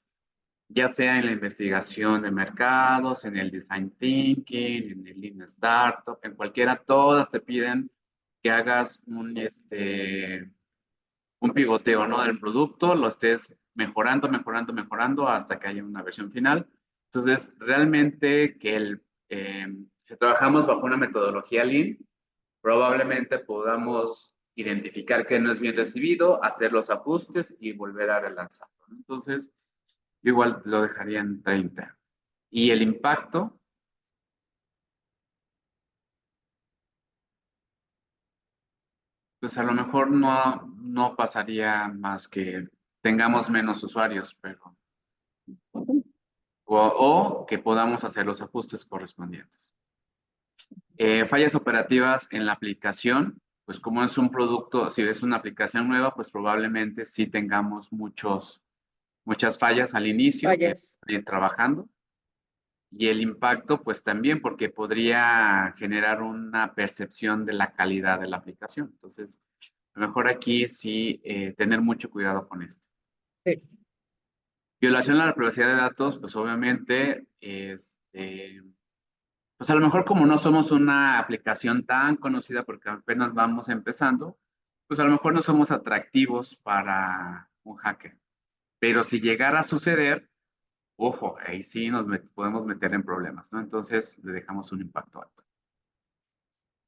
ya sea en la investigación de mercados, en el design thinking, en el lean startup, en cualquiera, todas te piden que hagas un pivoteo, ¿no? Del producto, lo estés mejorando, mejorando, mejorando hasta que haya una versión final. Entonces, realmente si trabajamos bajo una metodología Lean, probablemente podamos identificar que no es bien recibido, hacer los ajustes y volver a relanzarlo. Entonces, yo igual lo dejaría en 30. Y el impacto, pues a lo mejor no pasaría más que tengamos menos usuarios, pero o que podamos hacer los ajustes correspondientes. Fallas operativas en la aplicación, pues como es un producto, si es una aplicación nueva, pues probablemente sí tengamos muchas fallas al inicio, Fallas. ir trabajando. Y el impacto, pues también, porque podría generar una percepción de la calidad de la aplicación. Entonces, a lo mejor aquí sí tener mucho cuidado con esto. Sí. Violación a la privacidad de datos, pues obviamente, pues a lo mejor como no somos una aplicación tan conocida porque apenas vamos empezando, pues a lo mejor no somos atractivos para un hacker. Pero si llegara a suceder, ojo, ahí sí podemos meter en problemas, ¿no? Entonces le dejamos un impacto alto.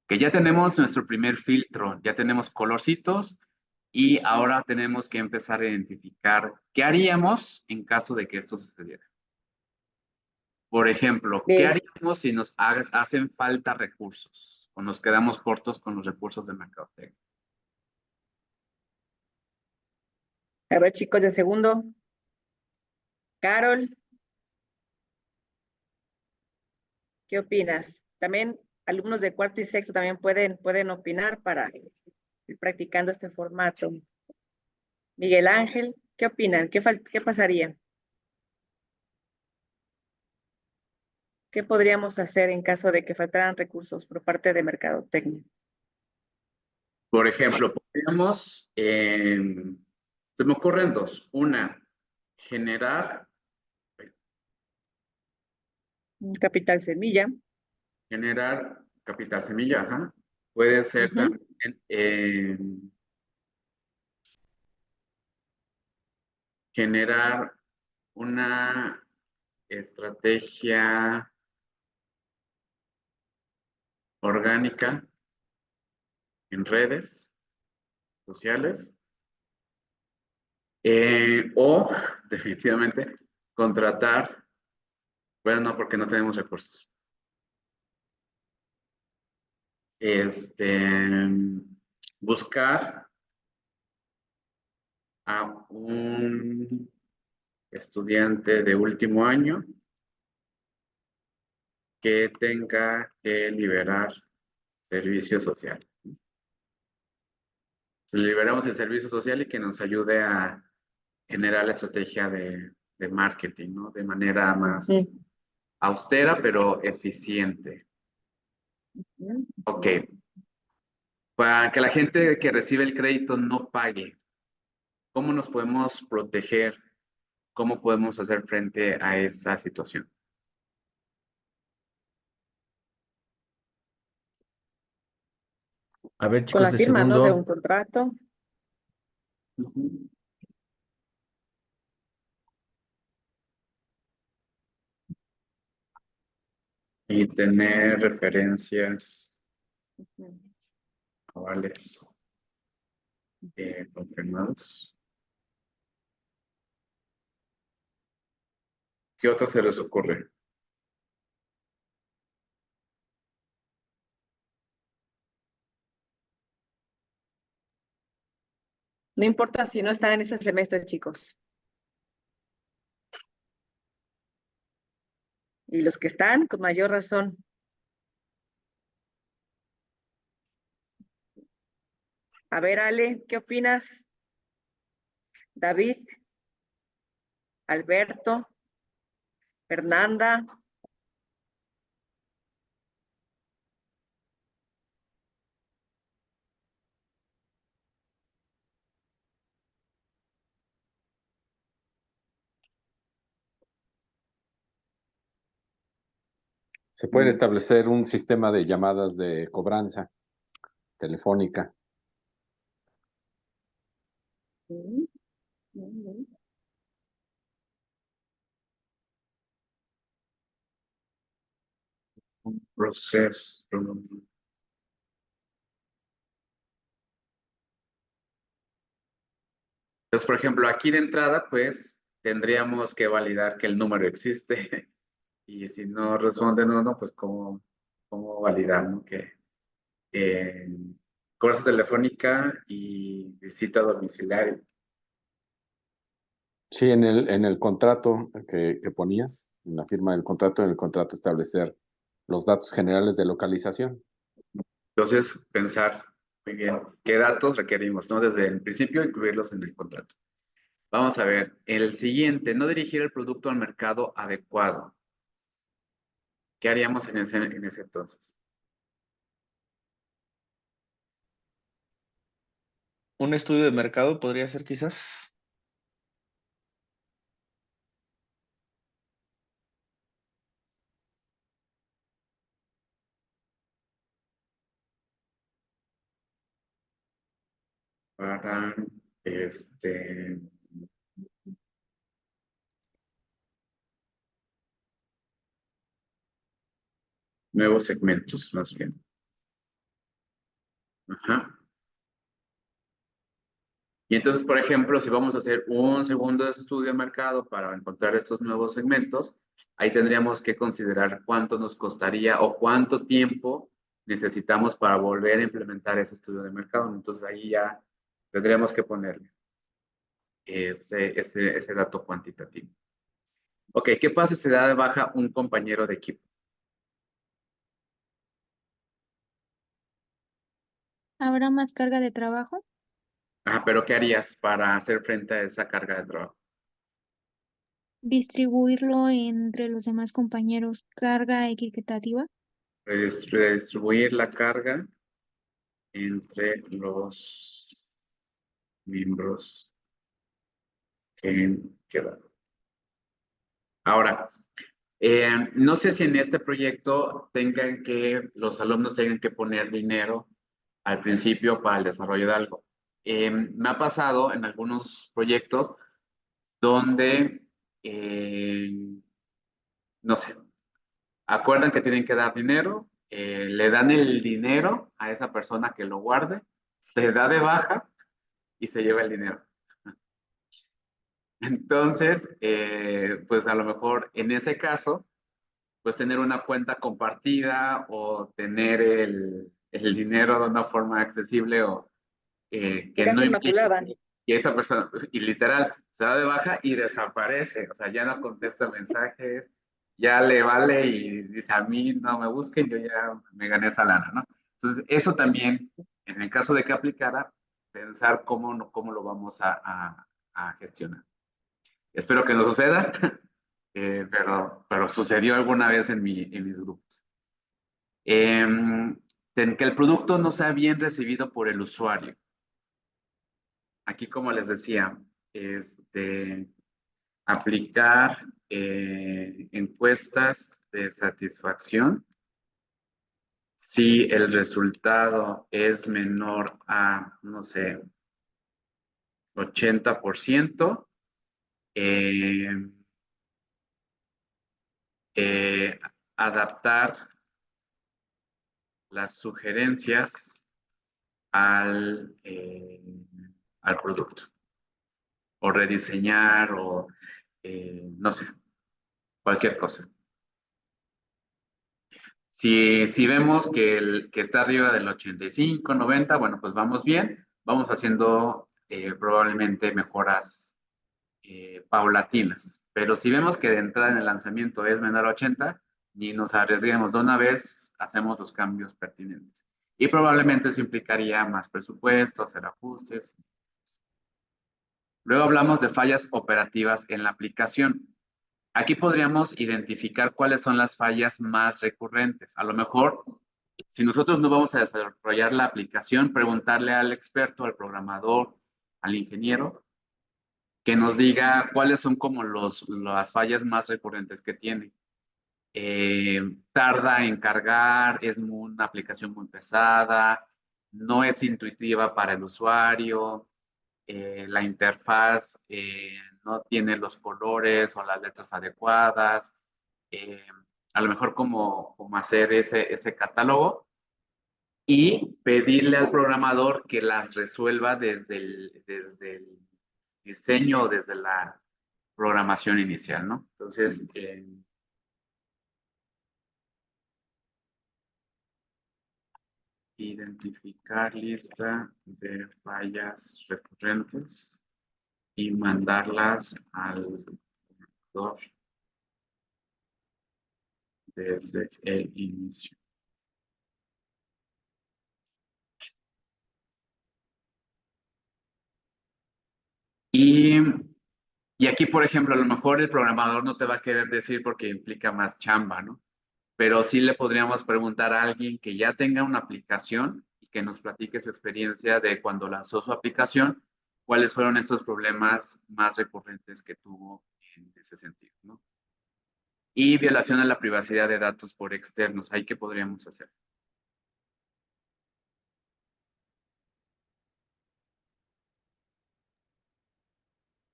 Que ya tenemos nuestro primer filtro, ya tenemos colorcitos y ahora tenemos que empezar a identificar qué haríamos en caso de que esto sucediera. Por ejemplo, ¿qué Bien. haríamos si nos hacen falta recursos o nos quedamos cortos con los recursos de mercadotecnia? A ver, chicos de segundo. Carol, ¿qué opinas? También alumnos de cuarto y sexto también pueden opinar para ir practicando este formato. Miguel Ángel, ¿qué opinan? ¿Qué pasaría? ¿Qué podríamos hacer en caso de que faltaran recursos por parte de mercadotecnia? Por ejemplo, podríamos, se me ocurren dos. Una, generar, Capital Semilla. generar capital semilla, ajá. Puede ser también generar una estrategia orgánica en redes sociales o definitivamente contratar, bueno, no, porque no tenemos recursos. Buscar a un estudiante de último año que tenga que liberar servicio social. Si liberamos el servicio social y que nos ayude a generar la estrategia de marketing, ¿no? De manera más austera, pero eficiente. Ok. Para que la gente que recibe el crédito no pague, ¿cómo nos podemos proteger? ¿Cómo podemos hacer frente a esa situación? A ver, Con chicos la de firma, ¿no? De un segundo. contrato. Y tener referencias avales confirmados. ¿Qué otra se les ocurre? No importa si no están en ese semestre, chicos. Y los que están, con mayor razón. A ver, Ale, ¿qué opinas? David, Alberto, Fernanda. Se puede establecer un sistema de llamadas de cobranza telefónica. Ujú, ujú. Un proceso. Entonces, por ejemplo, aquí de entrada, pues tendríamos que validar que el número existe. Y si no responden uno, pues cómo validar, ¿no? Que eh, cobranza telefónica y visita domiciliaria. Sí, en el contrato que ponías, en la firma del contrato, en el contrato establecer los datos generales de localización. Entonces, pensar muy bien qué datos requerimos, ¿no? Desde el principio, incluirlos en el contrato. Vamos a ver, el siguiente, no dirigir el producto al mercado adecuado. ¿Qué haríamos en ese entonces? Un estudio de mercado podría ser quizás. Para este nuevos segmentos, más bien. Ajá. Y entonces, por ejemplo, si vamos a hacer un segundo estudio de mercado para encontrar estos nuevos segmentos, ahí tendríamos que considerar cuánto nos costaría o cuánto tiempo necesitamos para volver a implementar ese estudio de mercado. Entonces, ahí ya tendríamos que ponerle ese dato cuantitativo. Ok, ¿qué pasa si se da de baja un compañero de equipo? ¿Habrá más carga de trabajo? Ah, pero ¿qué harías para hacer frente a esa carga de trabajo? ¿Distribuirlo entre los demás compañeros? ¿Carga equitativa? Redistribuir la carga entre los miembros que quedan. Ahora, no sé si en este proyecto los alumnos tengan que poner dinero al principio para el desarrollo de algo. Me ha pasado en algunos proyectos donde, no sé, acuerdan que tienen que dar dinero, le dan el dinero a esa persona que lo guarde, se da de baja y se lleva el dinero. Entonces, pues a lo mejor en ese caso, pues tener una cuenta compartida o tener el dinero de una forma accesible o que no Casi implique inmaculaban. que esa persona, y literal, se da de baja y desaparece, o sea, ya no contesta mensajes, ya le vale y dice, a mí no me busquen, yo ya me gané esa lana, ¿no? Entonces, eso también, en el caso de que aplicara, pensar cómo lo vamos a gestionar. Espero que no suceda, pero sucedió alguna vez en mis grupos. Que el producto no sea bien recibido por el usuario. Aquí, como les decía, aplicar encuestas de satisfacción. Si el resultado es menor a, no sé, 80%, eh, eh, adaptar las sugerencias al producto o rediseñar o no sé, cualquier cosa. Si vemos que está arriba del 85, 90, bueno, pues vamos bien, vamos haciendo probablemente mejoras paulatinas. Pero si vemos que de entrada en el lanzamiento es menor a 80, ni nos arriesguemos de una vez, hacemos los cambios pertinentes. Y probablemente eso implicaría más presupuesto, hacer ajustes. Luego hablamos de fallas operativas en la aplicación. Aquí podríamos identificar cuáles son las fallas más recurrentes. A lo mejor, si nosotros no vamos a desarrollar la aplicación, preguntarle al experto, al programador, al ingeniero, que nos diga cuáles son como las fallas más recurrentes que tiene. tarda en cargar, es una aplicación muy pesada, no es intuitiva para el usuario, la interfaz no tiene los colores o las letras adecuadas, a lo mejor como hacer ese catálogo y pedirle al programador que las resuelva desde el diseño o desde la programación inicial, ¿no? Entonces, identificar lista de fallas recurrentes y mandarlas al programador desde el inicio. Y aquí, por ejemplo, a lo mejor el programador no te va a querer decir porque implica más chamba, ¿no? Pero sí le podríamos preguntar a alguien que ya tenga una aplicación y que nos platique su experiencia de cuando lanzó su aplicación, cuáles fueron estos problemas más recurrentes que tuvo en ese sentido, ¿no? Y violación a la privacidad de datos por externos. ¿Ahí qué podríamos hacer?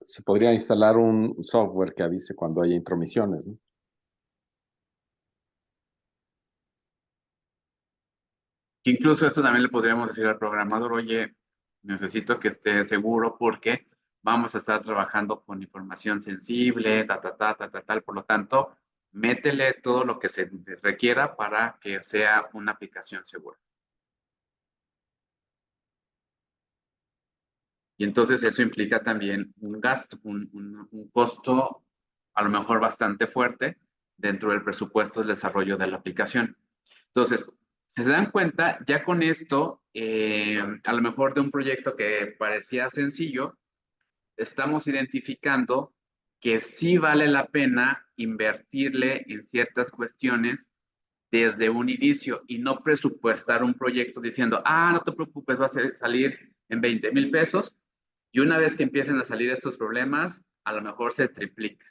Se podría instalar un software que avise cuando haya intromisiones, ¿no? Que incluso esto también le podríamos decir al programador, oye, necesito que esté seguro porque vamos a estar trabajando con información sensible, tal. Por lo tanto, métele todo lo que se requiera para que sea una aplicación segura. Y entonces eso implica también un gasto, un costo a lo mejor bastante fuerte dentro del presupuesto del desarrollo de la aplicación. Entonces, si se dan cuenta, ya con esto, a lo mejor de un proyecto que parecía sencillo, estamos identificando que sí vale la pena invertirle en ciertas cuestiones desde un inicio y no presupuestar un proyecto diciendo, no te preocupes, va a salir en 20,000 pesos y una vez que empiecen a salir estos problemas, a lo mejor se triplica.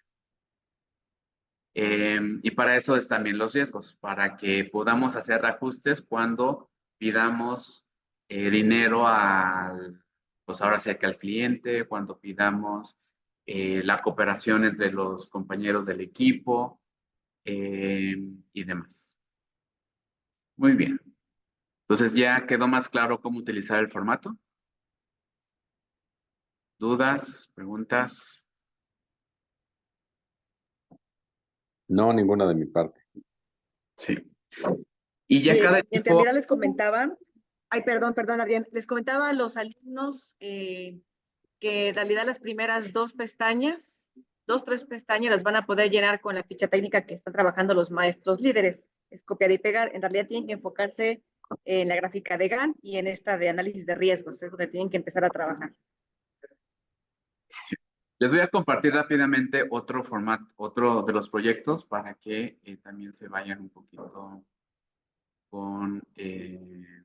Y para eso es también los riesgos, para que podamos hacer ajustes cuando pidamos dinero pues ahora sea que al cliente, cuando pidamos la cooperación entre los compañeros del equipo y demás. Muy bien. Entonces ya quedó más claro cómo utilizar el formato. ¿Dudas? ¿Preguntas? No, ninguna de mi parte. Sí. Y ya cada En equipo... realidad les comentaba, perdón, Adrián, les comentaba a los alumnos que en realidad las primeras dos, tres pestañas las van a poder llenar con la ficha técnica que están trabajando los maestros líderes. Es copiar y pegar. En realidad tienen que enfocarse en la gráfica de GAN y en esta de análisis de riesgos, es donde tienen que empezar a trabajar. Les voy a compartir rápidamente otro formato, otro de los proyectos para que también se vayan un poquito con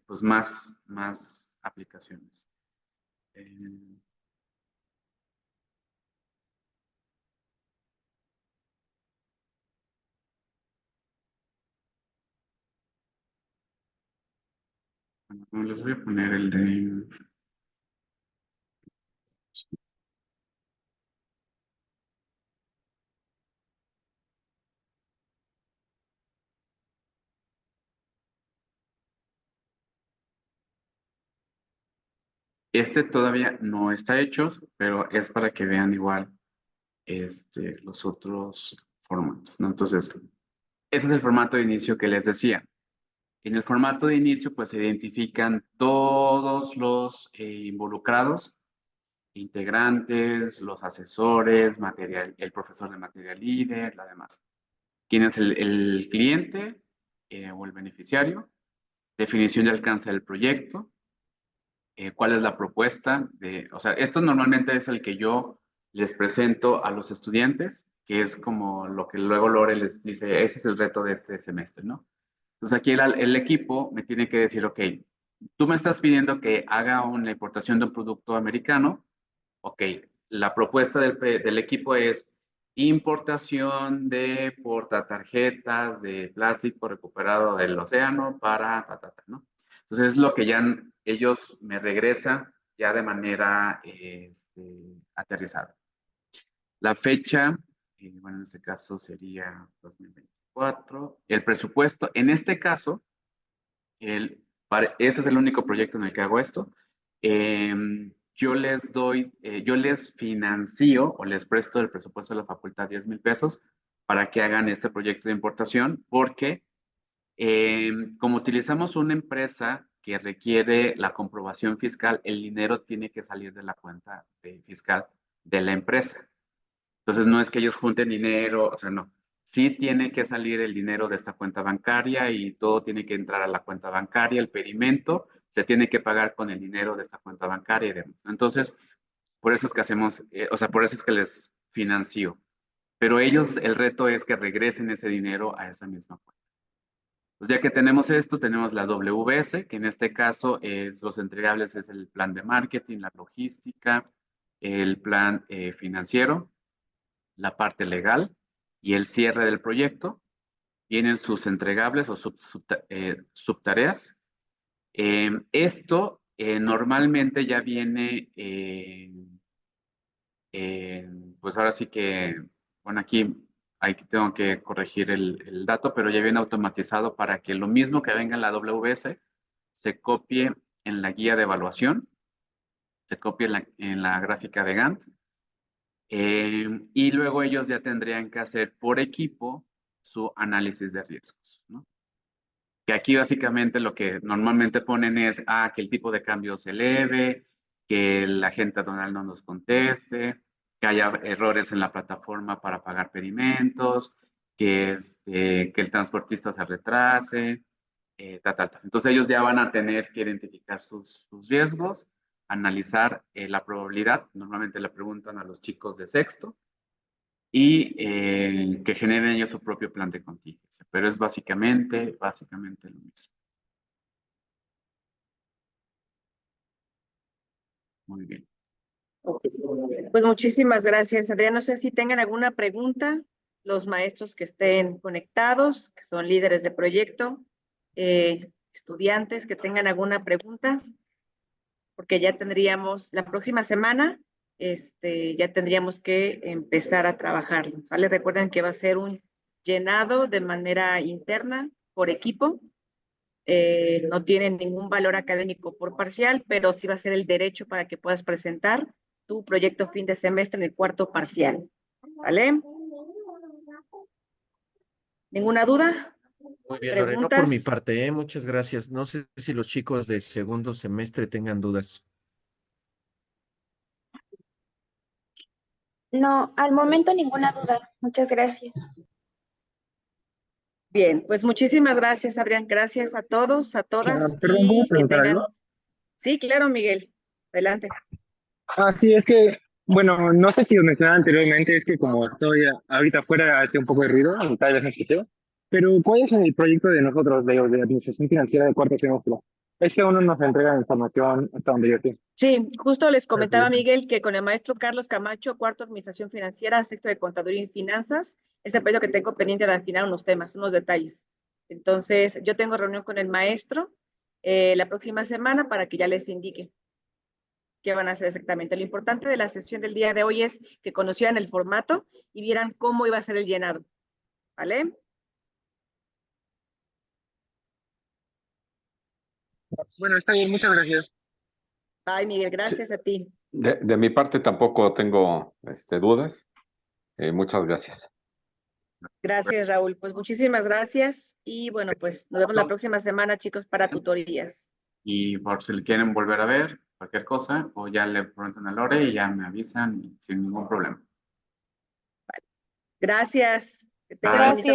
pues más aplicaciones. Bueno, les voy a poner el de... Este todavía no está hecho, pero es para que vean igual los otros formatos, ¿no? Entonces, ese es el formato de inicio que les decía. En el formato de inicio, pues se identifican todos los involucrados, integrantes, los asesores, el profesor de material líder, la demás. ¿Quién es el cliente o el beneficiario? Definición de alcance del proyecto. ¿Cuál es la propuesta? O sea, esto normalmente es el que yo les presento a los estudiantes, que es como lo que luego Lore les dice, ese es el reto de este semestre, ¿no? Entonces aquí el equipo me tiene que decir, ok, tú me estás pidiendo que haga una importación de un producto americano, ok, la propuesta del equipo es, importación de portatarjetas de plástico recuperado del océano para ¿no? Entonces es lo que ya ellos me regresan ya de manera aterrizada. La fecha, bueno, en este caso sería 2024. El presupuesto, en este caso, ese es el único proyecto en el que hago esto. Yo les financio o les presto el presupuesto de la facultad 10,000 pesos para que hagan este proyecto de importación, porque como utilizamos una empresa que requiere la comprobación fiscal, el dinero tiene que salir de la cuenta fiscal de la empresa. Entonces, no es que ellos junten dinero, o sea, no. Sí tiene que salir el dinero de esta cuenta bancaria y todo tiene que entrar a la cuenta bancaria, el pedimento se tiene que pagar con el dinero de esta cuenta bancaria y demás. Entonces, por eso es que hacemos, o sea, por eso es que les financio. Pero ellos, el reto es que regresen ese dinero a esa misma cuenta. Pues ya que tenemos esto, tenemos la WS, que en este caso es los entregables, es el plan de marketing, la logística, el plan financiero, la parte legal y el cierre del proyecto. Vienen sus entregables o subtareas. Esto normalmente ya viene, pues ahora sí que, bueno, aquí tengo que corregir el dato, pero ya viene automatizado para que lo mismo que venga en la WS se copie en la guía de evaluación, se copie en la gráfica de Gantt. Y luego ellos ya tendrían que hacer por equipo su análisis de riesgos, ¿no? Que aquí básicamente lo que normalmente ponen es que el tipo de cambio se eleve, que el agente aduanal no nos conteste, que haya errores en la plataforma para pagar pedimentos, que el transportista se retrase, tal. Entonces ellos ya van a tener que identificar sus riesgos, analizar la probabilidad, normalmente le preguntan a los chicos de sexto, y que generen ellos su propio plan de contingencia. Pero es básicamente lo mismo. Muy bien. Pues muchísimas gracias, Adrián. No sé si tengan alguna pregunta, los maestros que estén conectados, que son líderes de proyecto, estudiantes que tengan alguna pregunta, porque ya tendríamos, la próxima semana, ya tendríamos que empezar a trabajarlo, ¿vale? Recuerden que va a ser un llenado de manera interna por equipo. No tiene ningún valor académico por parcial, pero sí va a ser el derecho para que puedas presentar tu proyecto fin de semestre en el cuarto parcial, ¿vale? ¿Ninguna duda? Muy bien, Lore, no por mi ¿Preguntas? parte, muchas gracias. No sé si los chicos de segundo semestre tengan dudas. No, al momento ninguna duda. Muchas gracias. Bien, pues muchísimas gracias, Adrián. Gracias a todos, a todas, Perdón, ¿puedo y que preguntar tengan... algo? Sí, claro, Miguel. Adelante. Sí, es que, bueno, no sé si lo mencionaba anteriormente, es que como estoy ahorita afuera, hace un poco de ruido, y tal vez me escuché, pero ¿cuál es el proyecto de nosotros, de Administración Financiera de cuarto semestre? Es que aún no nos entregan información hasta donde yo sé. Sí, justo les comentaba Miguel que con el maestro Carlos Camacho, cuarto Administración Financiera, sexto de Contaduría y Finanzas, es el proyecto que tengo pendiente de afinar unos temas, unos detalles. Entonces, yo tengo reunión con el maestro la próxima semana para que ya les indique qué van a hacer exactamente. Lo importante de la sesión del día de hoy es que conocieran el formato y vieran cómo iba a ser el llenado, ¿vale? Bueno, está bien, muchas gracias. Bye, Miguel, Sí, gracias a ti. de mi parte tampoco tengo dudas. Muchas gracias. Gracias, Raúl. Pues muchísimas gracias y bueno, pues nos vemos la próxima semana, chicos, para tutorías. Y por si le quieren volver a ver cualquier cosa, o ya le preguntan a Lore y ya me avisan sin ningún problema. Gracias. Que tengan Bye. bonita